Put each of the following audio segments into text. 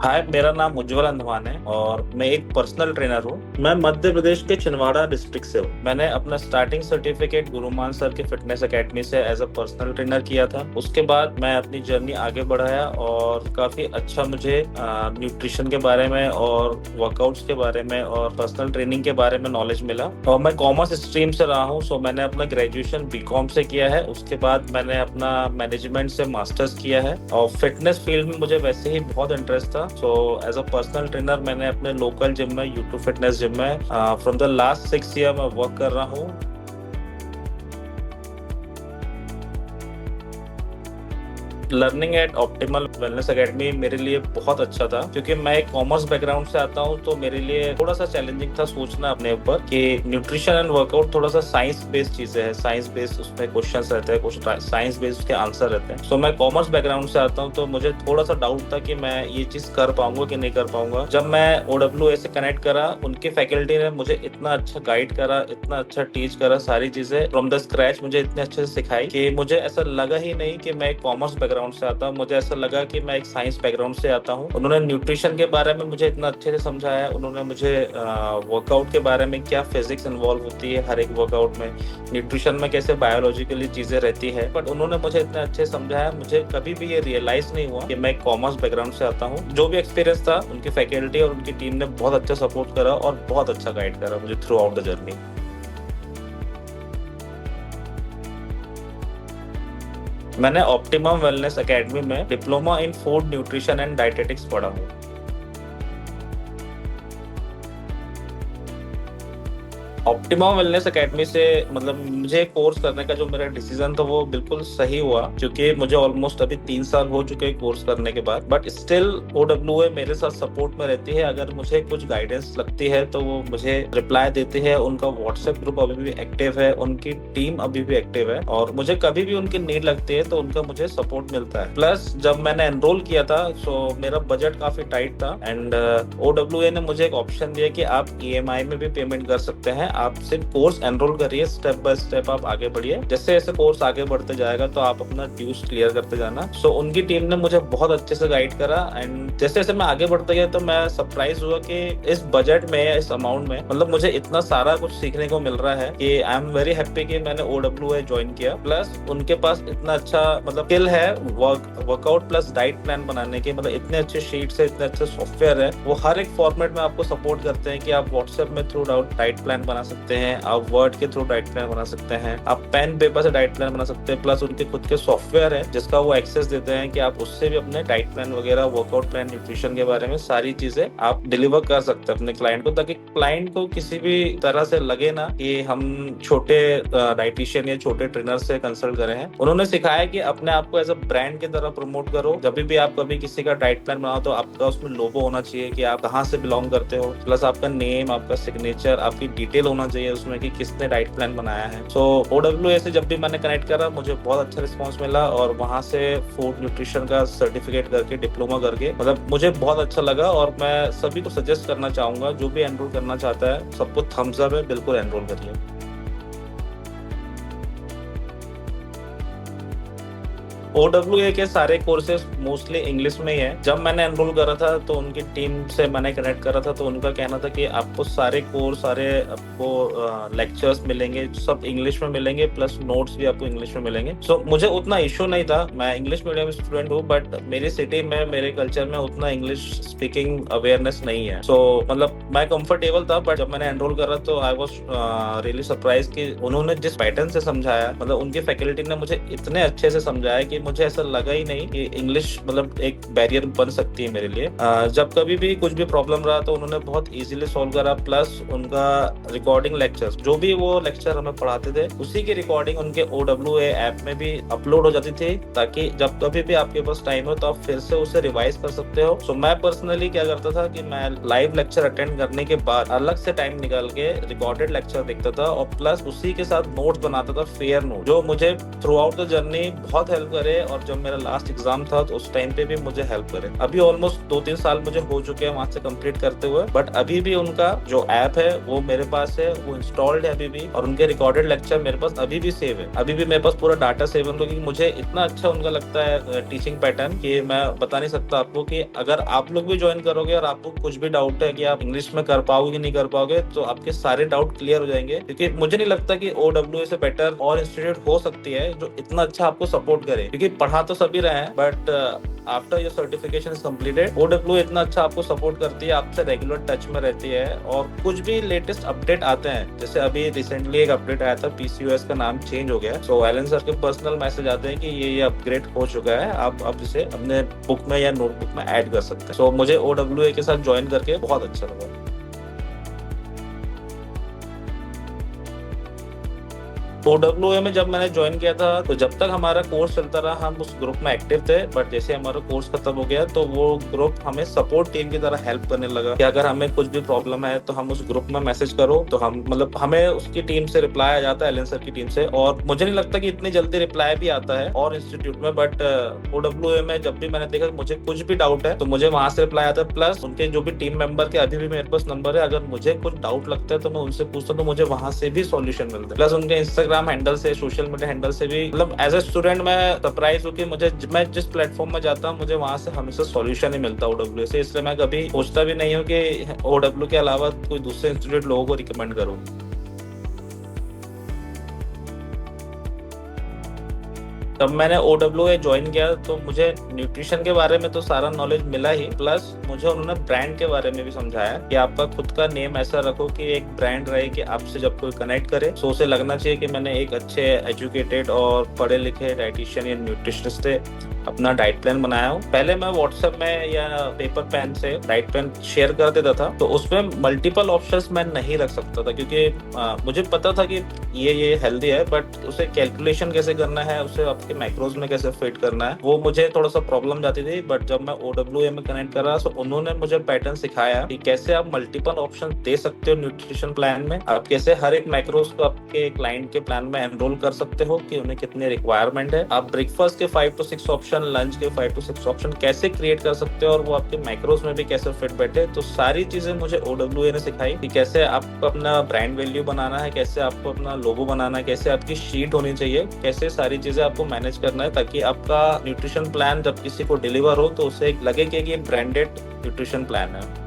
हाय, मेरा नाम उज्जवल अंधवान है और मैं एक पर्सनल ट्रेनर हूँ। मैं मध्य प्रदेश के छिंदवाड़ा डिस्ट्रिक्ट से हूँ। मैंने अपना स्टार्टिंग सर्टिफिकेट गुरुमान सर के फिटनेस एकेडमी से एज अ पर्सनल ट्रेनर किया था। उसके बाद मैं अपनी जर्नी आगे बढ़ाया और काफी अच्छा मुझे न्यूट्रिशन के बारे में और वर्कआउट्स के बारे में और पर्सनल ट्रेनिंग के बारे में नॉलेज मिला। और मैं कॉमर्स स्ट्रीम से रहा हूँ, सो मैंने अपना ग्रेजुएशन बीकॉम से किया है। उसके बाद मैंने अपना मैनेजमेंट से मास्टर्स किया है और फिटनेस फील्ड में मुझे वैसे ही बहुत इंटरेस्ट था। So as a personal trainer मैंने अपने लोकल जिम में, यूट्यूब फिटनेस जिम में, फ्रॉम द लास्ट 6 ईयर मैं वर्क कर रहा हूँ। Learning at optimal wellness academy मेरे लिए बहुत अच्छा था, क्योंकि मैं एक कॉमर्स बैकग्राउंड से आता हूँ। तो मेरे लिए थोड़ा सा चैलेंजिंग था सोचना अपने ऊपर कि न्यूट्रिशन एंड वर्कआउट थोड़ा सा साइंस बेस्ड चीजें हैं, साइंस बेस्ड उसमें क्वेश्चंस रहते हैं, कुछ साइंस बेस्ड उसके आंसर रहते हैं। सो मैं कॉमर्स बैकग्राउंड से आता हूँ, तो मुझे थोड़ा सा डाउट था कि मैं ये चीज कर पाऊंगा कि नहीं कर पाऊंगा। जब मैं OWA से कनेक्ट करा, उनकी फैकल्टी ने मुझे इतना अच्छा गाइड करा, इतना अच्छा टीच करा, सारी चीजें फ्रॉम द स्क्रैच मुझे इतने अच्छे से सिखाई कि मुझे ऐसा लगा ही नहीं कि मैं एक कॉमर्स बैकग्राउंड से आता हूँ। मुझे ऐसा लगा कि मैं एक साइंस बैकग्राउंड से आता हूँ। उन्होंने न्यूट्रिशन के बारे में मुझे इतना अच्छे से समझाया, उन्होंने मुझे वर्कआउट के बारे में, क्या फिजिक्स इन्वॉल्व होती है हर एक वर्कआउट में, न्यूट्रिशन में कैसे बायोलॉजिकली चीजें रहती है, बट उन्होंने मुझे इतना अच्छे से समझाया। मुझे कभी भी ये रियलाइज नहीं हुआ कि मैं एक कॉमर्स बैकग्राउंड से आता हूँ। जो भी एक्सपीरियंस था, उनकी फैकल्टी और उनकी टीम ने बहुत अच्छा सपोर्ट करा और बहुत अच्छा गाइड करा मुझे थ्रू आउट द जर्नी। मैंने ऑप्टिमम वेलनेस एकेडमी में diploma in food nutrition and dietetics पढ़ा हूँ। ऑप्टिमम वेलनेस एकेडमी से मतलब मुझे कोर्स करने का जो मेरा डिसीजन था वो बिल्कुल सही हुआ, क्योंकि मुझे ऑलमोस्ट अभी 3 साल हो चुके हैं कोर्स करने के बाद। बट स्टिल OWA मेरे साथ सपोर्ट में रहती है। अगर मुझे कुछ गाइडेंस लगती है तो वो मुझे रिप्लाई देती है। उनका व्हाट्सएप ग्रुप अभी भी एक्टिव है, उनकी टीम अभी भी एक्टिव है और मुझे कभी भी उनकी नीड लगती है तो उनका मुझे सपोर्ट मिलता है। प्लस जब मैंने एनरोल किया था, सो मेरा बजट काफी टाइट था एंड OWA ने मुझे एक ऑप्शन दिया कि आप EMI में भी पेमेंट कर सकते हैं। आप सिर्फ कोर्स एनरोल करिए, स्टेप बाय स्टेप आप आगे बढ़िए। जैसे जैसे कोर्स आगे बढ़ते जाएगा तो आप अपना ड्यूज क्लियर करते जाना। सो उनकी टीम ने मुझे बहुत अच्छे से गाइड करा एंड जैसे जैसे मैं आगे बढ़ता गया तो मैं सरप्राइज हुआ कि इस बजट में या इस अमाउंट में मतलब मुझे इतना सारा कुछ सीखने को मिल रहा है कि आई एम वेरी हैप्पी कि मैंने OWA ज्वाइन किया। प्लस उनके पास इतना अच्छा मतलब स्किल है वर्कआउट प्लस डाइट प्लान बनाने के, मतलब इतने अच्छे शीट्स है, इतने अच्छे सॉफ्टवेयर है। वो हर एक फॉर्मेट में आपको सपोर्ट करते हैं कि आप व्हाट्सएप में थ्रू डाइट प्लान बना सकते हैं, आप वर्ड के थ्रू डाइट प्लान बना सकते हैं, आप पेन पेपर से डाइट प्लान बना सकते हैं। प्लस उनके खुद के सॉफ्टवेयर है जिसका वो एक्सेस देते हैं कि आप उससे भी अपने डाइट प्लान वगैरह, वर्कआउट प्लान, न्यूट्रिशन के बारे में सारी चीजें आप डिलीवर कर सकते हैं अपने क्लाइंट को, ताकि क्लाइंट को किसी भी तरह से लगे ना कि हम छोटे डाइटिशियन या छोटे ट्रेनर से कंसल्ट करे हैं। उन्होंने सिखाया कि अपने आप को एज अ ब्रांड की तरह प्रमोट करो। जब भी आप कभी किसी का डाइट प्लान बनाओ तो आपका उसमें लोगो होना चाहिए कि आप कहाँ से बिलोंग करते हो, प्लस आपका नेम, आपका सिग्नेचर, आपकी डिटेल होना चाहिए उसमें कि किसने डाइट प्लान बनाया है। सो OWA से जब भी मैंने कनेक्ट करा मुझे बहुत अच्छा रिस्पॉन्स मिला और वहां से फूड न्यूट्रिशन का सर्टिफिकेट करके, डिप्लोमा करके, मतलब मुझे बहुत अच्छा लगा। और मैं सभी को सजेस्ट करना चाहूंगा, जो भी एनरोल करना चाहता है सबको थम्स अप है, बिल्कुल एनरोल करिए। OWA के सारे कोर्सेज मोस्टली इंग्लिश में ही है। जब मैंने एनरोल करा था तो उनकी टीम से मैंने कनेक्ट करा था तो उनका कहना था कि आपको सारे कोर्स, सारे आपको लेक्चर्स मिलेंगे, सब इंग्लिश में मिलेंगे, प्लस नोट्स भी आपको इंग्लिश में मिलेंगे। सो मुझे उतना इशू नहीं था, मैं इंग्लिश मीडियम स्टूडेंट हूँ, बट मेरी सिटी में, मेरे कल्चर में उतना इंग्लिश स्पीकिंग अवेयरनेस नहीं है। सो मतलब मैं कंफर्टेबल था। बट जब मैंने एनरोल करा तो आई वॉज रियली सरप्राइज कि उन्होंने जिस पैटर्न से समझाया, मतलब उनकी फैकल्टी ने मुझे इतने अच्छे से समझाया कि मुझे ऐसा लगा ही नहीं कि इंग्लिश मतलब एक बैरियर बन सकती है मेरे लिए। जब कभी भी कुछ भी प्रॉब्लम रहा तो उन्होंने बहुत इजीली सॉल्व करा। प्लस उनका रिकॉर्डिंग लेक्चर्स, जो भी वो लेक्चर हमें पढ़ाते थे, उसी की रिकॉर्डिंग उनके OWA ऐप में भी अपलोड हो जाती थी, ताकि जब कभी भी आपके पास टाइम हो तो आप फिर से उसे रिवाइज कर सकते हो। सो मैं पर्सनली क्या करता था कि मैं लाइव लेक्चर अटेंड करने के बाद अलग से टाइम निकाल के रिकॉर्डेड लेक्चर देखता था और प्लस उसी के साथ नोट्स बनाता था, फेयर नोट, जो मुझे थ्रू आउट द जर्नी बहुत हेल्प करे पहले और जब मेरा लास्ट एग्जाम था तो उस टाइम पे भी मुझे हेल्प करे। अभी ऑलमोस्ट 2-3 साल मुझे हो चुके हैं वहां से कंप्लीट करते हुए, बट अभी भी उनका जो ऐप है वो मेरे पास है, वो इंस्टॉल्ड है अभी भी, और उनके रिकॉर्डेड लेक्चर मेरे पास अभी भी सेव है। अभी भी मेरे पास पूरा डाटा सेव है, क्योंकि मुझे इतना अच्छा उनका लगता है टीचिंग पैटर्न कि मैं बता नहीं सकता आपको कि अगर आप लोग भी ज्वाइन करोगे और आपको कुछ भी डाउट है कि आप इंग्लिश में कर पाओगे कि नहीं कर पाओगे, तो आपके सारे डाउट क्लियर हो जाएंगे। क्योंकि मुझे नहीं लगता कि OWA से बेटर और इंस्टीट्यूट हो सकती है जो इतना अच्छा आपको सपोर्ट करे। क्योंकि पढ़ा तो सभी रहे हैं, but after your certification is completed, OWA इतना अच्छा आपको सपोर्ट करती है, आपसे रेगुलर टच में रहती है, और कुछ भी लेटेस्ट अपडेट आते हैं, जैसे अभी रिसेंटली एक अपडेट आया था, PCOS का नाम चेंज हो गया, सो एलन सर के पर्सनल मैसेज आते हैं कि ये अपग्रेड हो चुका है, आप इसे अपने बुक में या नोटबुक में ऐड कर सकते हैं। सो मुझे OWA के साथ ज्वाइन करके बहुत अच्छा लगा। OWA में जब मैंने ज्वाइन किया था तो जब तक हमारा कोर्स चलता रहा हम उस ग्रुप में एक्टिव थे, बट जैसे हमारा कोर्स खत्म हो गया तो वो ग्रुप हमें सपोर्ट टीम की तरह हेल्प करने लगा कि अगर हमें कुछ भी प्रॉब्लम है तो हम उस ग्रुप में मैसेज करो, तो हम मतलब हमें उसकी टीम से रिप्लाई आ जाता है, एलन सर की टीम से। और मुझे नहीं लगता कि इतनी जल्दी रिप्लाई भी आता है और इंस्टीट्यूट में, बट OWA में जब भी मैंने देखा मुझे कुछ भी डाउट है तो मुझे वहां से रिप्लाई आता है। प्लस उनके जो भी टीम मेंबर के अभी भी मेरे पास नंबर है, अगर मुझे कुछ डाउट लगता है तो मैं उनसे पूछता हूँ, तो मुझे वहां से भी सॉल्यूशन मिलता है। प्लस उनके इंस्टाग्राम हैंडल से, सोशल मीडिया हैंडल से भी, मतलब एज ए स्टूडेंट मैं सरप्राइज हूँ कि मैं जिस प्लेटफॉर्म में जाता हूँ मुझे वहां से हमेशा सॉल्यूशन ही मिलता है OWA से। इसलिए मैं कभी सोचता भी नहीं हूँ कि OWA के अलावा कोई दूसरे इंस्टीट्यूट लोगों को रिकमेंड करूँ। तब मैंने OWA ज्वाइन किया तो मुझे न्यूट्रिशन के बारे में तो सारा नॉलेज मिला ही, प्लस मुझे उन्होंने ब्रांड के बारे में भी समझाया कि आपका खुद का नेम ऐसा रखो कि एक ब्रांड रहे कि आपसे जब कोई कनेक्ट करे तो उसे लगना चाहिए कि मैंने एक अच्छे एजुकेटेड और पढ़े लिखे डाइटिशियन या न्यूट्रिशनिस्ट से अपना डाइट प्लान बनाया हूँ। पहले मैं व्हाट्सएप में या पेपर पेन से डाइट प्लान शेयर कर देता था, तो उसमें मल्टीपल ऑप्शंस मैं नहीं रख सकता था, क्योंकि मुझे पता था कि ये हेल्दी है, बट उसे कैलकुलेशन कैसे करना है, उसे आपके मैक्रोज में कैसे फिट करना है, वो मुझे थोड़ा सा प्रॉब्लम जाती थी। बट जब मैं OWA में कनेक्ट कर रहा तो उन्होंने मुझे पैटर्न सिखाया कि कैसे आप मल्टीपल ऑप्शन दे सकते हो न्यूट्रिशन प्लान में, आप कैसे हर एक मैक्रोज को आपके क्लाइंट के प्लान में एनरोल कर सकते हो कि उन्हें कितने रिक्वायरमेंट है, आप ब्रेकफास्ट के 5 to 6 ऑप्शन, लंच के 5 to 6 ऑप्शन कैसे क्रिएट कर सकते हो और वो आपके मैक्रोज में भी कैसे फिट बैठे। तो सारी चीजें मुझे OWA ने सिखाई कि कैसे आपको अपना ब्रांड वैल्यू बनाना है, कैसे आपको अपना लोगो बनाना है, कैसे आपकी शीट होनी चाहिए, कैसे सारी चीजें आपको मैनेज करना है, ताकि आपका न्यूट्रिशन प्लान जब किसी को डिलीवर हो तो उसे लगे कि ये ब्रांडेड न्यूट्रिशन प्लान है।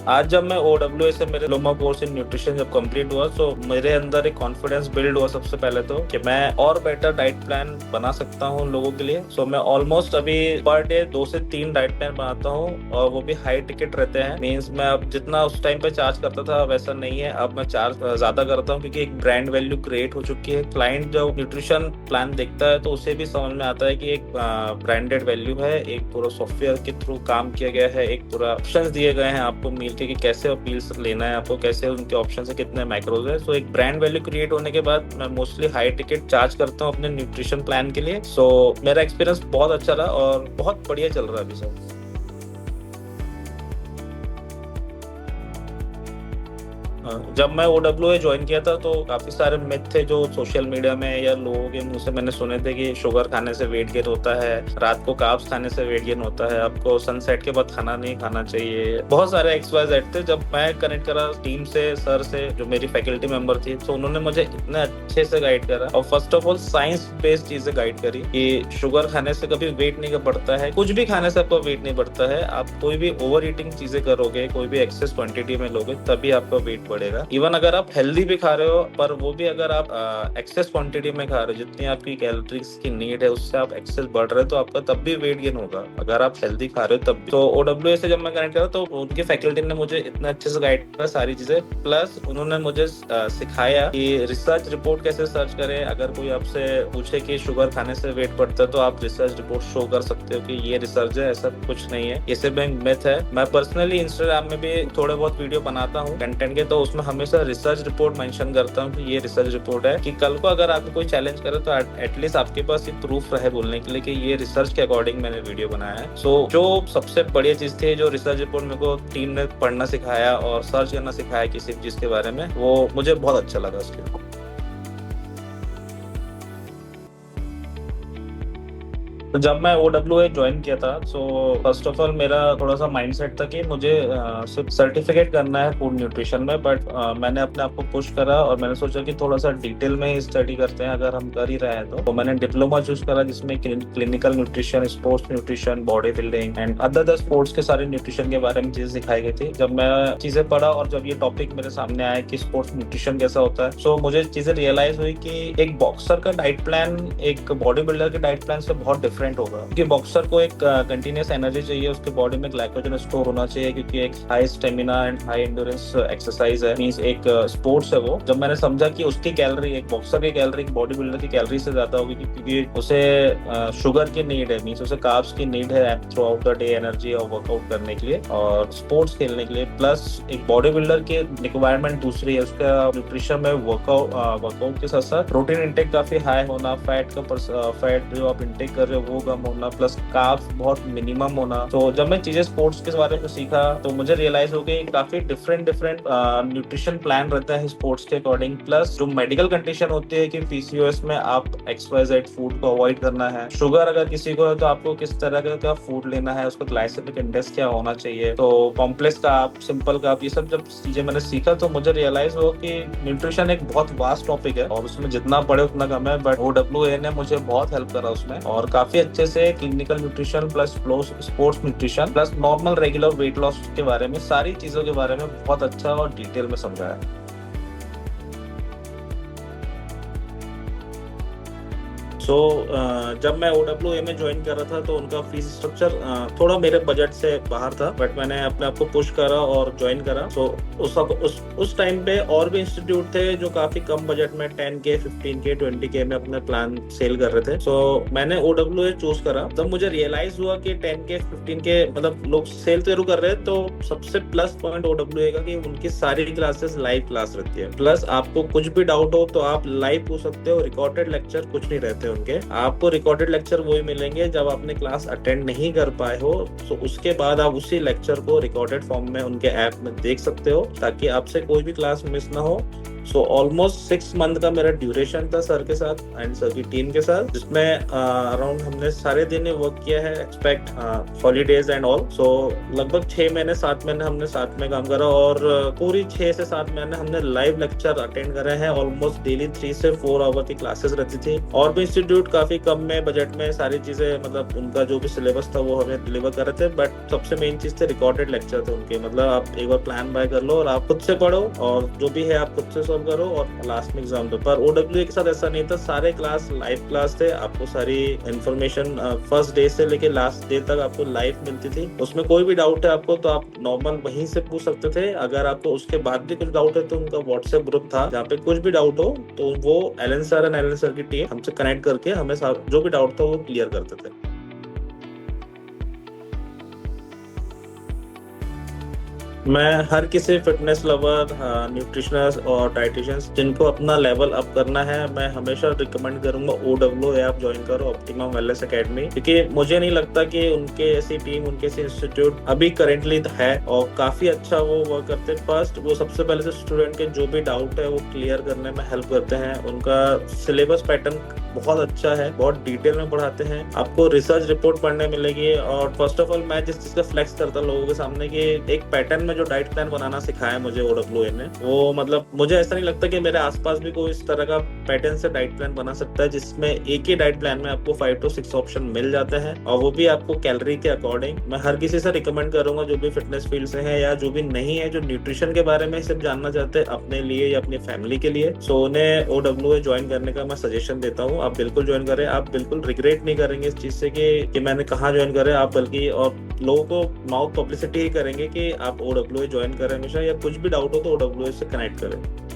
आज जब मैं OWA से मेरे डिप्लोमा कोर्स इन न्यूट्रिशन जब कंप्लीट हुआ तो मेरे अंदर एक कॉन्फिडेंस बिल्ड हुआ सबसे पहले तो कि मैं और बेटर डाइट प्लान बना सकता हूँ लोगों के लिए। सो मैं ऑलमोस्ट अभी पर डे 2 से 3 डाइट प्लान बनाता हूँ, और वो भी हाई टिकट रहते हैं। मींस मैं अब जितना उस टाइम पे चार्ज करता था वैसा नहीं है, अब मैं चार्ज ज्यादा करता हूँ, क्योंकि एक ब्रांड वैल्यू क्रिएट हो चुकी है। क्लाइंट जब न्यूट्रिशन प्लान देखता है तो उसे भी समझ में आता है कि एक ब्रांडेड वैल्यू है, एक पूरा सॉफ्टवेयर के थ्रू काम किया गया है, एक पूरा ऑप्शन दिए गए हैं आपको मील कि कैसे मील्स लेना है आपको, कैसे उनके ऑप्शन से कितने मैक्रोज है। सो एक ब्रांड वैल्यू क्रिएट होने के बाद मैं मोस्टली हाई टिकट चार्ज करता हूँ अपने न्यूट्रिशन प्लान के लिए। सो मेरा एक्सपीरियंस बहुत अच्छा रहा और बहुत बढ़िया चल रहा है अभी सब। जब मैं OWA ज्वाइन किया था तो काफी सारे मिथ थे जो सोशल मीडिया में या लोगों के मुंह से मैंने सुने थे कि शुगर खाने से वेट गेन होता है, रात को कार्ब्स खाने से वेट गेन होता है, आपको सनसेट के बाद खाना नहीं खाना चाहिए, बहुत सारे XYZ थे। जब मैं कनेक्ट करा टीम से, सर से, जो मेरी फैकल्टी मेंबर थी, तो उन्होंने मुझे इतने अच्छे से गाइड करा, और first of all science based चीजें गाइड करी कि शुगर खाने से कभी वेट नहीं बढ़ता है, कुछ भी खाने से आपका वेट नहीं बढ़ता है। आप कोई भी ओवर ईटिंग चीजें करोगे, कोई भी एक्सेस क्वांटिटी में लोगे, तभी आपका वेट बढ़ेगा। इवन अगर आप हेल्दी भी खा रहे हो, पर वो भी अगर आप एक्सेस क्वांटिटी में खा रहे हो, जितनी आपकी कैलोरीज की नीड है उससे आप एक्सेस बढ़ रहे हो, तो आपका तब भी वेट गेन होगा अगर आप हेल्दी खा रहे हो तब भी। तो OWA से जब मैं कनेक्ट करा तो उनकी फैकल्टी ने मुझे इतना अच्छे से गाइड करा सारी चीजें, प्लस उन्होंने मुझे सिखाया कि रिसर्च रिपोर्ट कैसे सर्च करें। अगर कोई आपसे पूछे कि शुगर खाने से वेट बढ़ता है तो आप रिसर्च रिपोर्ट शो कर सकते हो कि ये रिसर्च है, ऐसा कुछ नहीं है, ये सिर्फ एक मिथ है। मैं पर्सनली इंस्टाग्राम में भी थोड़े बहुत वीडियो बनाता हूँ कंटेंट के, तो उसमें हमेशा रिसर्च रिपोर्ट मेंशन करता हूँ कि ये रिसर्च रिपोर्ट है, कि कल को अगर आपको कोई चैलेंज करे तो एटलीस्ट आपके पास ये प्रूफ रहे बोलने के लिए कि ये रिसर्च के अकॉर्डिंग मैंने वीडियो बनाया है। सो जो सबसे बढ़िया चीज थी, जो रिसर्च रिपोर्ट मेरे को टीम ने पढ़ना सिखाया और सर्च करना सिखाया किसी चीज के बारे में, वो मुझे बहुत अच्छा लगा उसके। तो जब मैं OWA ज्वाइन किया था, सो फर्स्ट ऑफ ऑल मेरा थोड़ा सा माइंडसेट था कि मुझे सिर्फ सर्टिफिकेट करना है फूड न्यूट्रिशन में, बट मैंने अपने आप को पुश करा और मैंने सोचा कि थोड़ा सा डिटेल में ही स्टडी करते हैं अगर हम कर ही रहे हैं तो मैंने डिप्लोमा चूज करा जिसमें clinical nutrition, sports nutrition, body building and other sports के सारे न्यूट्रिशन के बारे में चीजें सिखाई गई थी। जब मैं चीजें पढ़ा और जब ये टॉपिक मेरे सामने आया कि स्पोर्ट्स न्यूट्रिशन कैसा होता है, सो मुझे चीजें रियलाइज हुई कि एक बॉक्सर का डाइट प्लान एक बॉडी बिल्डर के डाइट प्लान से बहुत डिफरेंट होगा, क्योंकि बॉक्सर को एक कंटिन्यूस एनर्जी चाहिए, उसके बॉडी में ग्लाइकोजन स्टोर होना चाहिए क्योंकि एक high stamina and high endurance exercise है, मींस एक स्पोर्ट्स है वो। जब मैंने समझा कि उसकी कैलोरी, एक बॉक्सर की कैलोरी एक बॉडी बिल्डर की कैलोरी से ज्यादा होगी क्योंकि उसे शुगर की नीड है, मींस उसे कार्ब्स की नीड है through out the day energy और वर्कआउट करने के लिए और स्पोर्ट्स खेलने के लिए, प्लस एक बॉडी बिल्डर की रिक्वायरमेंट दूसरी है, उसका न्यूट्रिशन में वर्कआउट के साथ साथ प्रोटीन इंटेक काफी हाई होना, फैट जो आप इंटेक कर रहे हो वो कम होना, प्लस कार्ब्स बहुत मिनिमम होना। तो जब मैं चीजें स्पोर्ट्स के बारे में सीखा तो मुझे रियलाइज हो गई काफी डिफरेंट न्यूट्रिशन प्लान रहता है स्पोर्ट्स के अकॉर्डिंग, प्लस जो मेडिकल कंडीशन होती है कि PCOS में आप XYZ फूड को अवॉइड करना है, शुगर अगर किसी को है तो आपको किस तरह का फूड लेना है, उसका ग्लाइसेमिक इंडेक्स क्या होना चाहिए, तो कॉम्प्लेक्स कार्ब, सिंपल कार्ब, ये सब जब चीजें मैंने सीखा तो मुझे रियलाइज हुआ कि न्यूट्रिशन एक बहुत वास्ट टॉपिक है और उसमें जितना पढ़े उतना कम है, बट OWA ने मुझे बहुत हेल्प करा उसमें और काफी अच्छे से clinical nutrition plus sports nutrition plus normal regular weight loss के बारे में, सारी चीजों के बारे में बहुत अच्छा और डिटेल में समझाया। जब मैं OWA में ज्वाइन कर रहा था तो उनका फीस स्ट्रक्चर थोड़ा मेरे बजट से बाहर था, बट मैंने अपने आप को पुश करा और ज्वाइन करा। उस टाइम पे और भी इंस्टीट्यूट थे जो काफी कम बजट में 10K, 15K, 20K में अपने प्लान सेल कर रहे थे। मैंने OWA चूज करा। तब मुझे रियलाइज हुआ कि 10K, 15K मतलब लोग सेल तो जरूर कर रहे हैं, तो सबसे प्लस पॉइंट OWA का कि उनकी सारी क्लासेस लाइव क्लास रहती है, प्लस आपको कुछ भी डाउट हो तो आप लाइव पूछ सकते हो, रिकॉर्डेड लेक्चर कुछ नहीं रहते उनके। आपको रिकॉर्डेड लेक्चर वही मिलेंगे जब आपने क्लास अटेंड नहीं कर पाए हो, तो उसके बाद आप उसी लेक्चर को रिकॉर्डेड फॉर्म में उनके ऐप में देख सकते हो ताकि आपसे कोई भी क्लास मिस ना हो। ऑलमोस्ट 6 मंथ का मेरा ड्यूरेशन था सर के साथ एंड सर की टीम के साथ, जिसमें अराउंड हमने सारे दिन वर्क किया है एक्सपेक्ट हॉलीडेज एंड ऑल। लगभग 6 महीने 7 महीने हमने साथ में काम करा और पूरी 6 से 7 महीने हमने लाइव लेक्चर अटेंड करे हैं। ऑलमोस्ट डेली 3 से 4 आवर की क्लासेस रहती थी और भी इंस्टीट्यूट काफी कम में बजट में सारी चीजें, मतलब उनका जो भी सिलेबस था वो हमें डिलीवर कर रहे थे, बट सबसे मेन चीज थे रिकॉर्डेड लेक्चर थे उनके। मतलब आप एक बार प्लान बाय कर लो और आप खुद से पढ़ो और जो भी है आप खुद से करो और लास्ट में एग्जाम दो। पर OWA के साथ ऐसा नहीं था, सारे क्लास लाइव क्लास थे, आपको सारी इंफॉर्मेशन फर्स्ट डे से लेके लास्ट डे तक आपको लाइव मिलती थी। उसमें कोई भी डाउट है आपको तो आप नॉर्मल वहीं से पूछ सकते थे। अगर आपको उसके बाद भी कुछ डाउट है तो उनका व्हाट्सएप ग्रुप था जहाँ पे कुछ भी डाउट हो तो वो एलन सर की टीम हमसे कनेक्ट करके हमें जो भी डाउट था वो क्लियर करते थे। मैं हर किसी फिटनेस लवर, न्यूट्रिशनिस्ट और डाइटिशियंस जिनको अपना लेवल अप करना है, मैं हमेशा रिकमेंड करूंगा OWA आप ज्वाइन करो, ऑप्टिमम वेलनेस एकेडमी, क्योंकि मुझे नहीं लगता कि उनके ऐसी टीम, उनके ऐसे इंस्टीट्यूट अभी करेंटली है और काफी अच्छा वो वर्क करते हैं। फर्स्ट वो सबसे पहले से स्टूडेंट के जो भी डाउट है वो क्लियर करने में हेल्प करते हैं। उनका सिलेबस पैटर्न बहुत अच्छा है, बहुत डिटेल में पढ़ाते हैं, आपको रिसर्च रिपोर्ट पढ़ने मिलेगी। और फर्स्ट ऑफ ऑल मैं जिस चीज का फ्लेक्स करता लोगों के सामने कि एक पैटर्न में जो डाइट प्लान बनाना सिखाया मुझे OWA ने, वो मतलब मुझे ऐसा नहीं लगता कि मेरे आसपास भी कोई इस तरह का पैटर्न से डाइट प्लान बना सकता है जिसमें एक ही डाइट प्लान में आपको 5 to 6 ऑप्शन मिल जाते हैं और वो भी आपको कैलोरी के अकॉर्डिंग। मैं हर किसी से रिकमेंड करूंगा जो भी फिटनेस फील्ड से है या जो भी नहीं है, जो न्यूट्रिशन के बारे में सिर्फ जानना चाहते हैं अपने लिए या अपनी फैमिली के लिए, सो उन्हें OWA ज्वाइन करने का मैं सजेशन देता हूँ। आप बिल्कुल ज्वाइन करें, आप बिल्कुल रिग्रेट नहीं करेंगे इस चीज से कि मैंने कहाँ ज्वाइन करें। आप बल्कि और लोगों को माउथ पब्लिसिटी ही करेंगे कि आप OWA ज्वाइन करें हमेशा, या कुछ भी डाउट हो तो OWA से कनेक्ट करें।